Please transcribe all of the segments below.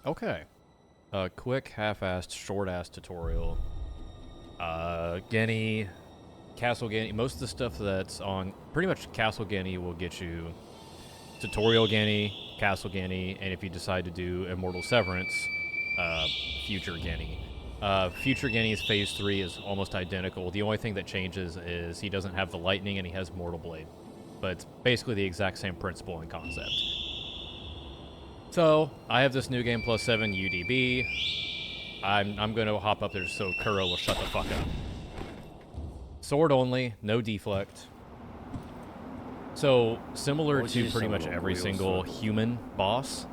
Okay. A quick, half-assed, short-assed tutorial. Geni, Castle Geni, most of the stuff that's on, pretty much Castle Geni will get you Tutorial Geni, Castle Geni, and if you decide to do Immortal Severance, Future Geni. Future Geni's Phase 3 is almost identical. The only thing that changes is he doesn't have the lightning and he has Mortal Blade. But it's basically the exact same principle and concept. So, I have this new game plus 7 UDB. I'm going to hop up there so Kuro will shut the fuck up. Sword only, no deflect. So, similar to pretty much every single human boss,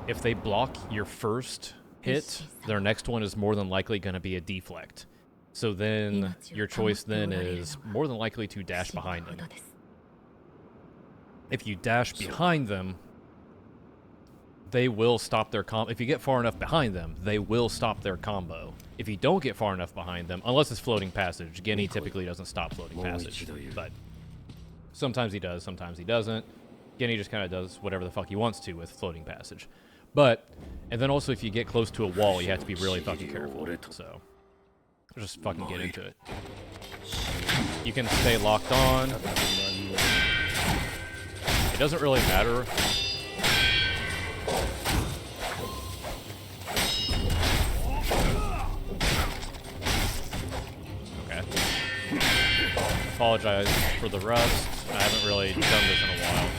if they block your first hit, their next one is more than likely going to be a deflect. So then, your choice then is more than likely to dash behind them. If you dash behind them, they will stop their combo. If you get far enough behind them, they will stop their combo. If you don't get far enough behind them, unless it's floating passage, Geni typically doesn't stop floating passage, but sometimes he does, sometimes he doesn't. Geni just kind of does whatever the fuck he wants to with floating passage. But, and then also if you get close to a wall, you have to be really fucking careful. So, just fucking get into it. You can stay locked on. It doesn't really matter. Okay. Apologize for the rust. I haven't really done this in a while.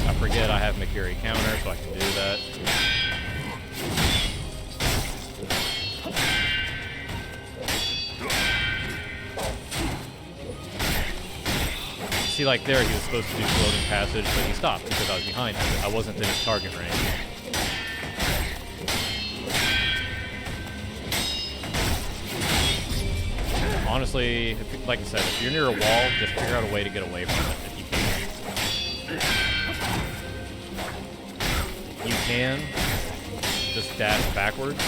I forget I have Mikiri counter, so I can do that. See, like there, he was supposed to do floating passage, but he stopped because I was behind him. I wasn't in his target range. Honestly, if, like I said, if you're near a wall, just figure out a way to get away from it if you can. You can just dash backwards.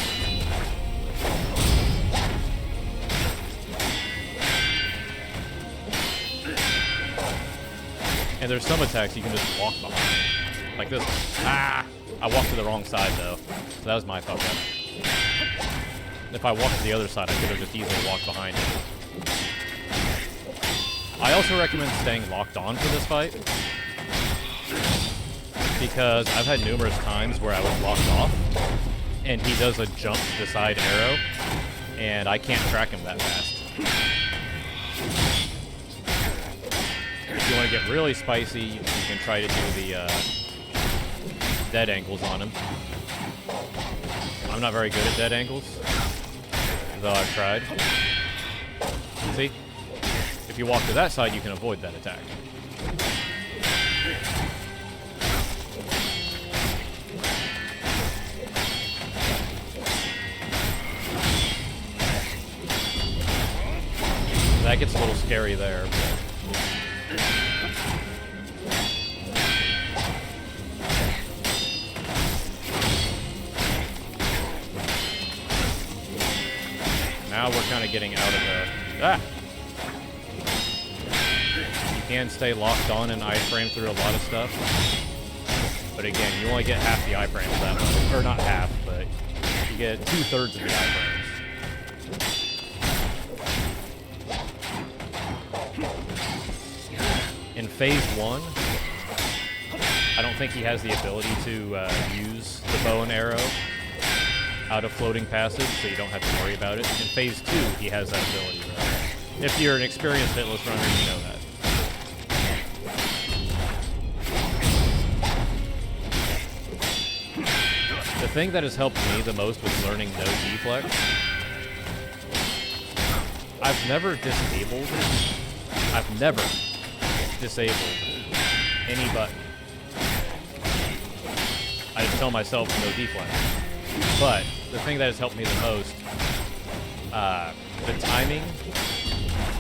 And there's some attacks you can just walk behind. Like this. Ah! I walked to the wrong side, though. So that was my fuck up. If I walked to the other side, I could have just easily walked behind it. I also recommend staying locked on for this fight. Because I've had numerous times where I was locked off, and he does a jump to the side arrow, and I can't track him that fast. If you want to get really spicy, you can try to do the dead angles on him. I'm not very good at dead angles, though I've tried. See? If you walk to that side, you can avoid that attack. That gets a little scary there. Now we're kind of getting out of the... Ah! You can stay locked on in iframe through a lot of stuff. But again, you only get half the iframes that way. Or not half, but you get 2/3 of the iframes. In Phase 1, I don't think he has the ability to use the bow and arrow out of floating passage, so you don't have to worry about it. In Phase 2, he has that ability, though. If you're an experienced hitless runner, you know that. The thing that has helped me the most with learning no deflect, I've never disabled any button. I just tell myself no deflect. But the thing that has helped me the most, the timing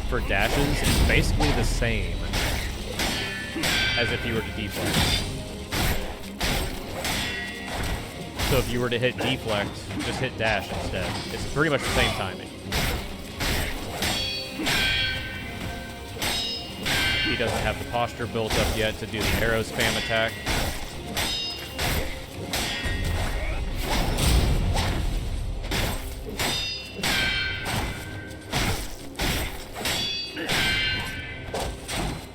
for dashes is basically the same as if you were to deflect. So if you were to hit deflect, just hit dash instead. It's pretty much the same timing. He doesn't have the posture built up yet to do the arrow spam attack.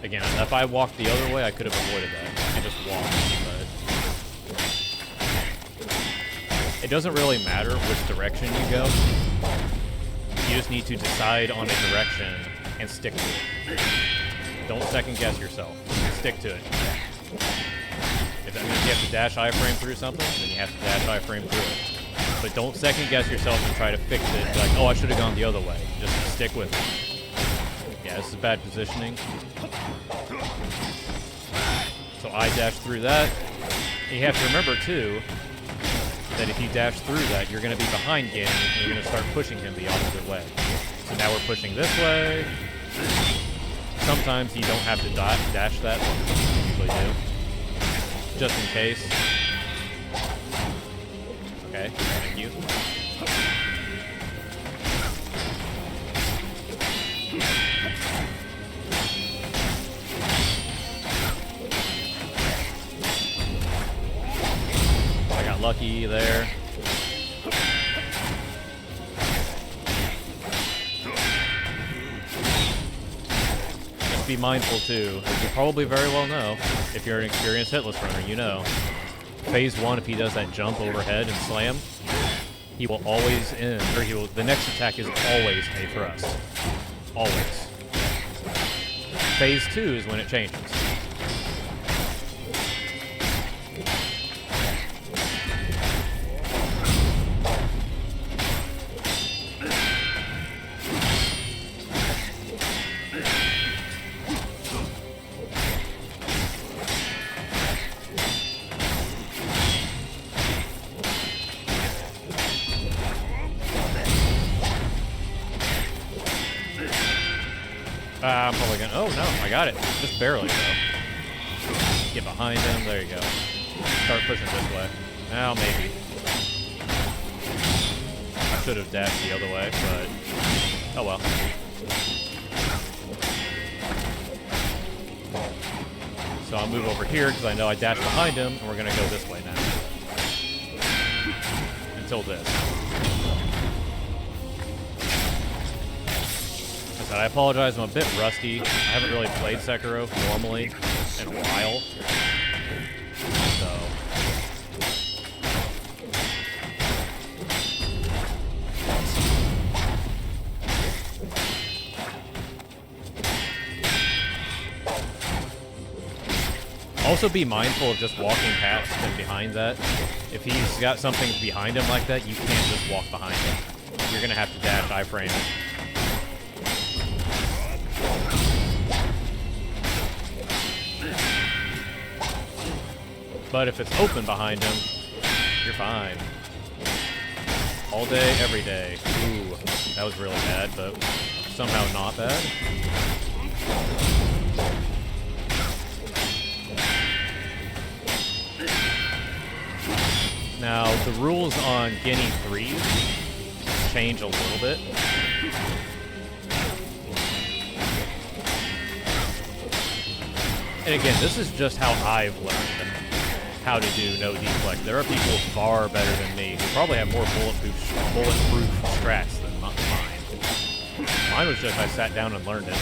Again, if I walked the other way, I could have avoided that and just walked, but it doesn't really matter which direction you go. You just need to decide on a direction and stick to it. Don't second guess yourself. Stick to it. If that means you have to dash iframe through something, then you have to dash iframe through it. But don't second guess yourself and try to fix it. Be like, oh, I should have gone the other way. Just stick with it. Yeah, this is bad positioning. So I dash through that. And you have to remember, too, that if you dash through that, you're going to be behind Geni, and you're going to start pushing him the opposite way. So now we're pushing this way. Sometimes you don't have to dash that, but you usually do. Just in case. Okay, thank you. I got lucky there. Just be mindful too, as you probably very well know, if you're an experienced hitless runner, you know. Phase 1, if he does that jump overhead and slam, he will always end, or the next attack is always a thrust. Always. Phase 2 is when it changes. I'm probably gonna, oh no, I got it. Just barely though. Get behind him, there you go. Start pushing this way. Now maybe. I should have dashed the other way, but oh well. So I'll move over here because I know I dashed behind him, and we're gonna go this way now. Until this. I apologize, I'm a bit rusty. I haven't really played Sekiro normally in a while. So. Also be mindful of just walking past and behind that. If he's got something behind him like that, you can't just walk behind him. You're gonna have to dash iframe it. But if it's open behind him, you're fine. All day, every day. Ooh, that was really bad, but somehow not bad. Now, the rules on Geni 3 change a little bit. And again, this is just how I've learned how to do no deflect. There are people far better than me who probably have more bulletproof strats than mine. Mine was just I sat down and learned it.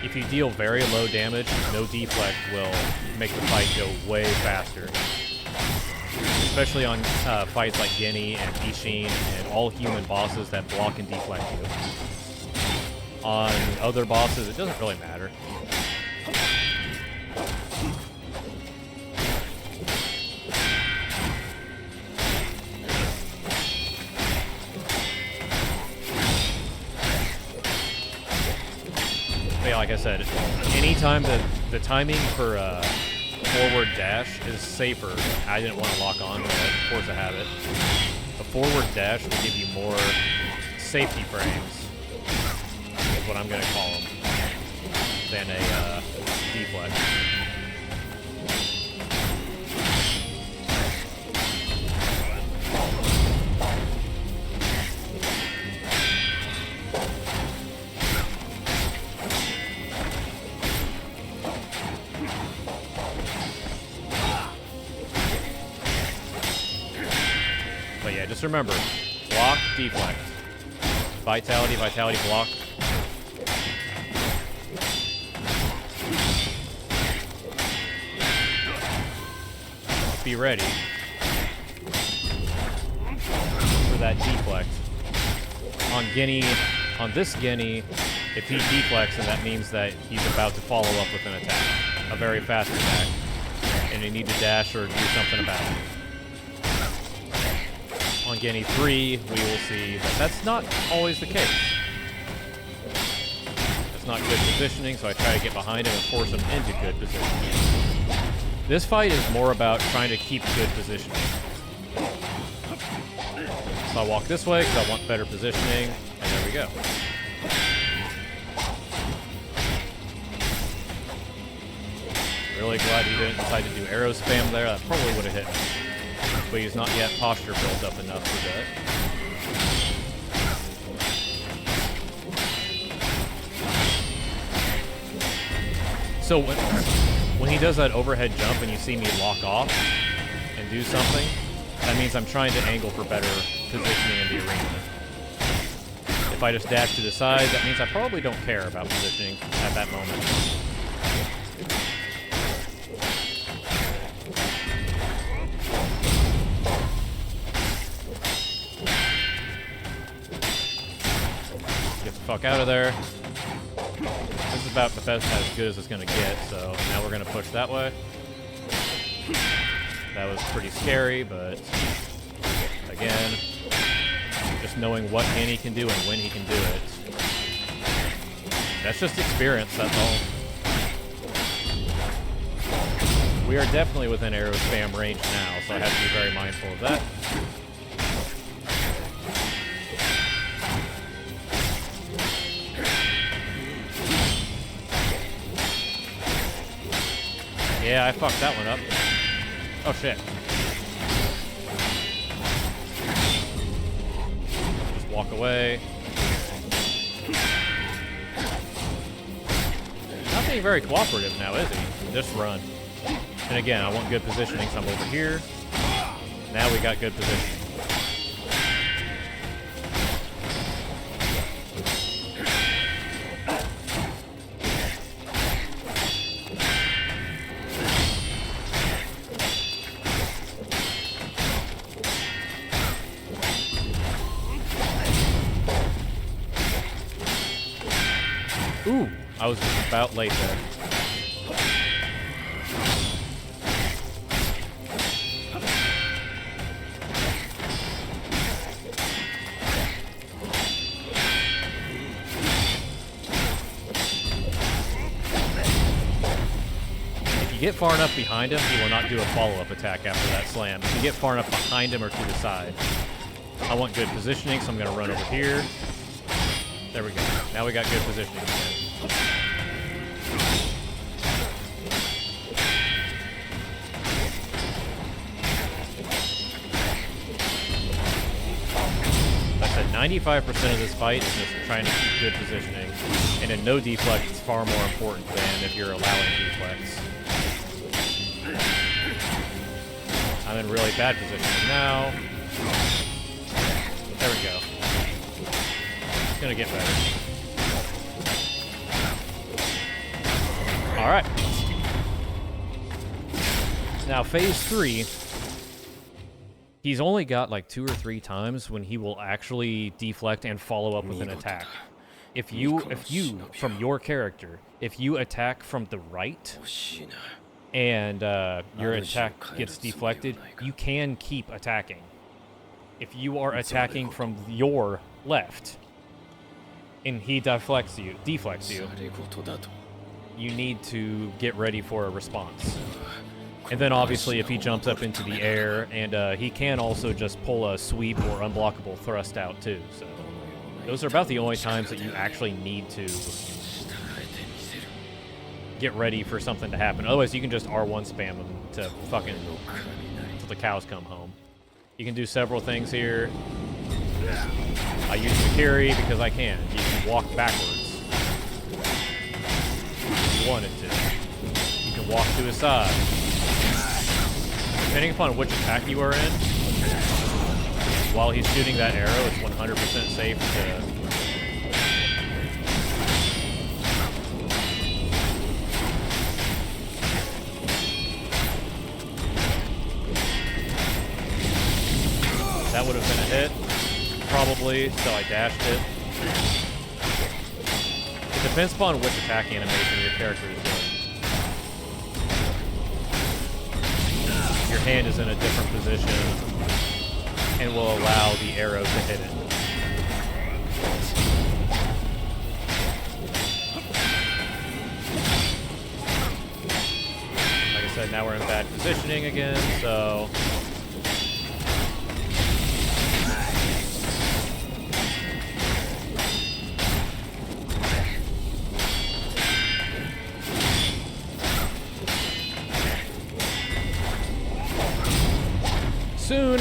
If you deal very low damage, no deflect will make the fight go way faster. Especially on fights like Geni and Ishin and all human bosses that block and deflect you. On other bosses, it doesn't really matter. But yeah, like I said, anytime the timing for forward dash is safer. I didn't want to lock on, but of course I have it. A forward dash will give you more safety frames, is what I'm going to call them, than a deflect. Just remember, block, deflect. Vitality, vitality, block. Be ready for that deflect. On Geni, on this Geni, if he deflects, then that means that he's about to follow up with an attack. A very fast attack. And you need to dash or do something about it. On Geni 3, we will see that that's not always the case. That's not good positioning, so I try to get behind him and force him into good positioning. This fight is more about trying to keep good positioning. So I walk this way because I want better positioning, and there we go. Really glad he didn't decide to do arrow spam there. That probably would have hit me. But he's not yet posture built up enough for that. So when he does that overhead jump and you see me lock off and do something, that means I'm trying to angle for better positioning in the arena. If I just dash to the side, that means I probably don't care about positioning at that moment. Get the fuck out of there. This is about the best, as good as it's going to get, so now we're going to push that way. That was pretty scary, but again, just knowing what Geni can do and when he can do it. That's just experience, that's all. We are definitely within arrow spam range now, so I have to be very mindful of that. Yeah, I fucked that one up. Oh shit. Just walk away. Not being very cooperative now, is he? Just run. And again, I want good positioning, so I'm over here. Now we got good positioning. Ooh, I was just about late there. If you get far enough behind him, he will not do a follow-up attack after that slam. If you get far enough behind him or to the side. I want good positioning, so I'm going to run over here. There we go. Now we got good positioning again. Like I said, 95% of this fight is just trying to keep good positioning. And in no deflect, it's far more important than if you're allowing deflects. I'm in really bad positioning now. There we go. It's gonna get better. Alright. Now, phase 3, he's only got like 2 or 3 times when he will actually deflect and follow up with an attack. If you, from your character, if you attack from the right, and your attack gets deflected, you can keep attacking. If you are attacking from your left, and he deflects you, you need to get ready for a response. And then obviously if he jumps up into the air, and he can also just pull a sweep or unblockable thrust out too, so those are about the only times that you actually need to get ready for something to happen. Otherwise you can just R1 spam him to fucking until the cows come home. You can do several things here. I use Sekiro because I can. You can walk backwards if you wanted to. You can walk to his side. Depending upon which attack you are in, while he's shooting that arrow, it's 100% safe to... That would have been a hit, probably, so I dashed it. It depends upon which attack animation your character is doing. Your hand is in a different position and will allow the arrow to hit it. Like I said, now we're in bad positioning again, so... Soon.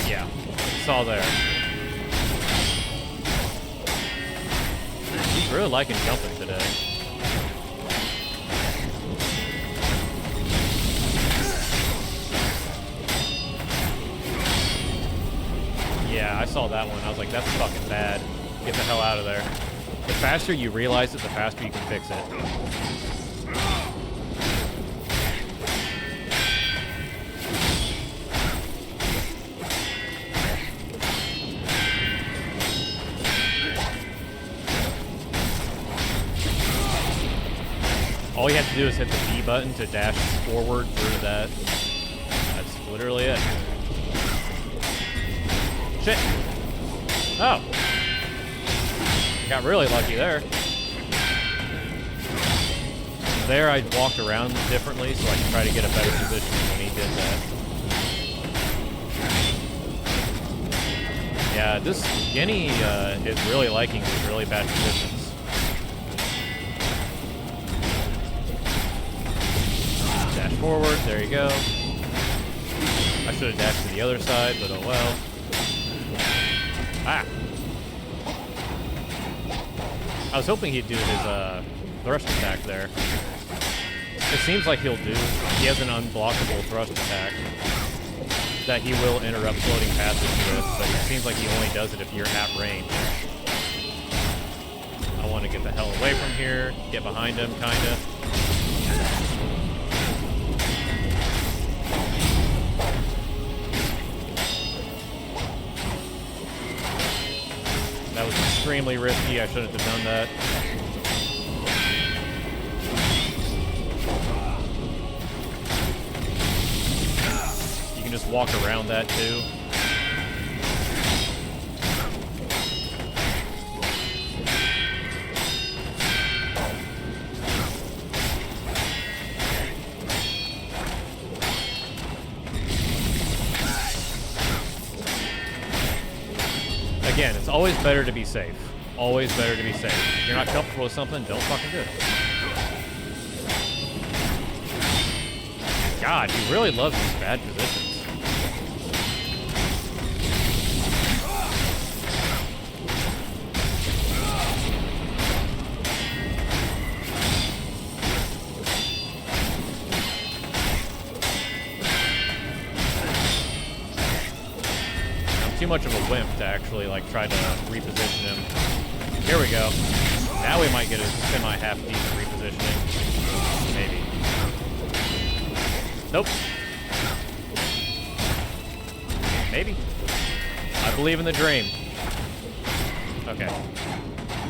Yeah, saw there. He's really liking jumping today. Yeah, I saw that one. I was like, that's fucking bad. Get the hell out of there. The faster you realize it, the faster you can fix it. All you have to do is hit the B button to dash forward through that. That's literally it. Shit. Oh. Got really lucky there. There, I walked around differently so I could try to get a better position when he did that. Yeah, this Geni is really liking these really bad positions. Dash forward, there you go. I should have dashed to the other side, but oh well. Ah! I was hoping he'd do his thrust attack there. It seems like he has an unblockable thrust attack that he will interrupt floating passage with, but it seems like he only does it if you're at range. I want to get the hell away from here, get behind him, kinda. That was extremely risky. I shouldn't have done that. You can just walk around that too. Again, it's always better to be safe. Always better to be safe. If you're not comfortable with something, don't fucking do it. God, he really loves these bad positions. Too much of a wimp to actually like try to reposition him. Here we go. Now we might get a semi-half decent repositioning. Maybe. Nope. Maybe. I believe in the dream. Okay.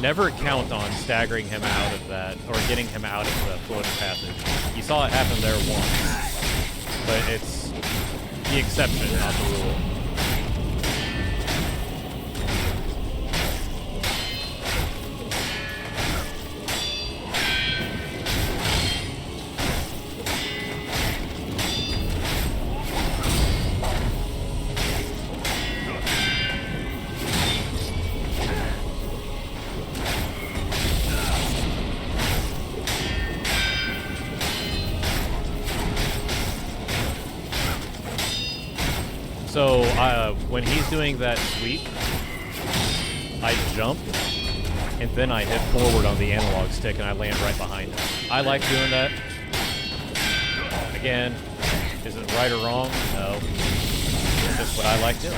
Never count on staggering him out of that or getting him out of the floating passage. You saw it happen there once. But it's the exception, not the rule. So when he's doing that sweep, I jump and then I hit forward on the analog stick and I land right behind him. I like doing that. Again, is it right or wrong? No. It's just what I like doing.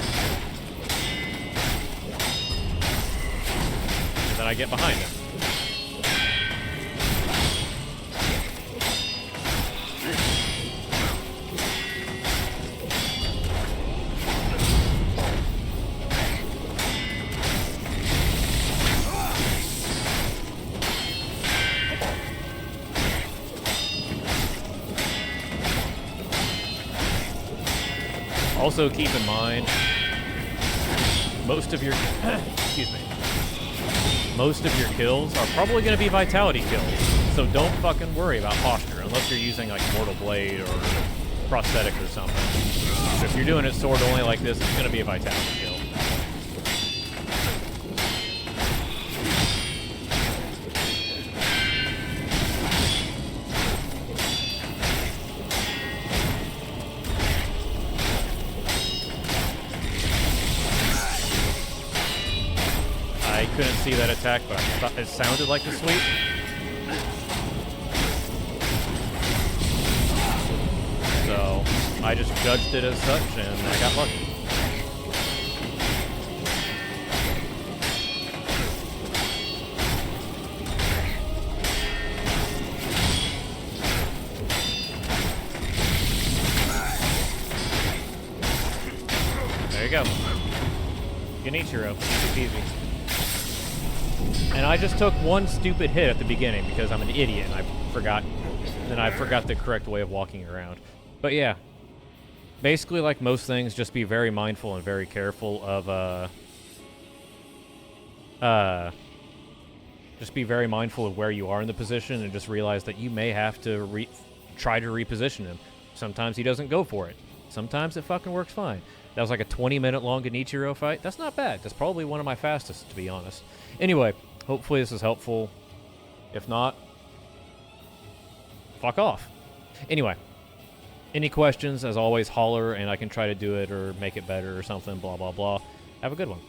And then I get behind him. Also, keep in mind, most of your excuse me, most of your kills are probably going to be vitality kills. So don't fucking worry about posture unless you're using like Mortal Blade or prosthetic or something. So if you're doing it sword only like this, it's going to be a vitality kill. I couldn't see that attack, but I thought it sounded like a sweep. So I just judged it as such, and I got lucky. There you go. Genichiro, easy peasy. And I just took one stupid hit at the beginning because I'm an idiot and I forgot the correct way of walking around. But yeah, basically like most things, just be very mindful and very careful of, just be very mindful of where you are in the position and just realize that you may have to try to reposition him. Sometimes he doesn't go for it. Sometimes it fucking works fine. That was like a 20-minute long Genichiro fight. That's not bad. That's probably one of my fastest, to be honest. Anyway, hopefully this is helpful. If not, fuck off. Anyway, any questions, as always, holler, and I can try to do it or make it better or something, blah, blah, blah. Have a good one.